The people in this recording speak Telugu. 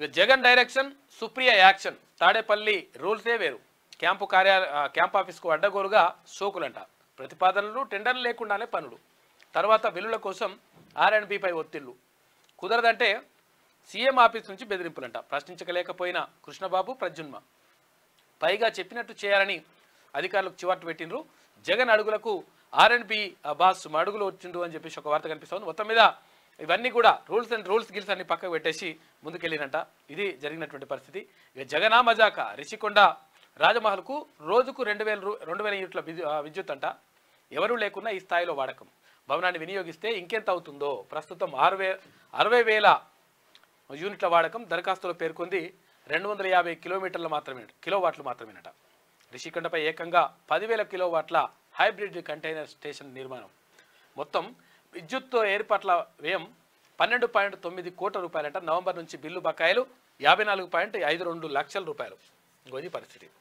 ఇక జగన్ డైరెక్షన్ సుప్రియ యాక్షన్ తాడేపల్లి రూల్సే వేరు క్యాంప్ ఆఫీస్కు అడ్డగోలుగా సోకులంట ప్రతిపాదనలు టెండర్లు లేకుండానే పనులు తర్వాత బిల్లుల కోసం ఆర్ఎండ్బిపై ఒత్తిళ్లు కుదరదంటే సీఎం ఆఫీస్ నుంచి బెదిరింపులంట ప్రశ్నించలేకపోయిన కృష్ణబాబు ప్రద్యున్మ పైగా చెప్పినట్టు చేయాలని అధికారులకు చివాట్లు పెట్టిండ్రు జగన్ అడుగులకు ఆర్ఎండ్బి బాస్ అడుగులు వచ్చిండు అని చెప్పేసి ఒక వార్త కనిపిస్తుంది మొత్తం మీద ఇవన్నీ కూడా రూల్స్ గిల్స్ అన్ని పక్కకు పెట్టేసి ముందుకెళ్ళినంట ఇది జరిగినటువంటి పరిస్థితి ఇక జగనా మజాక రిషికొండ రాజమహల్కు రోజుకు 2000 యూనిట్ల విద్యుత్ అంట ఎవరూ లేకున్నా ఈ స్థాయిలో వాడకం భవనాన్ని వినియోగిస్తే ఇంకెంత అవుతుందో ప్రస్తుతం 60,000 యూనిట్ల వాడకం దరఖాస్తులో పేర్కొంది 250 కిలోవాట్లు మాత్రమేనట రిషికొండపై ఏకంగా 10,000 కిలోవాట్ల హైబ్రిడ్ కంటైనర్ స్టేషన్ నిర్మాణం మొత్తం విద్యుత్ ఏర్పాట్ల వ్యయం 12.9 కోట్ల రూపాయలంట నవంబర్ నుంచి బిల్లు బకాయిలు 54.52 లక్షల రూపాయలు ఇంకోది పరిస్థితి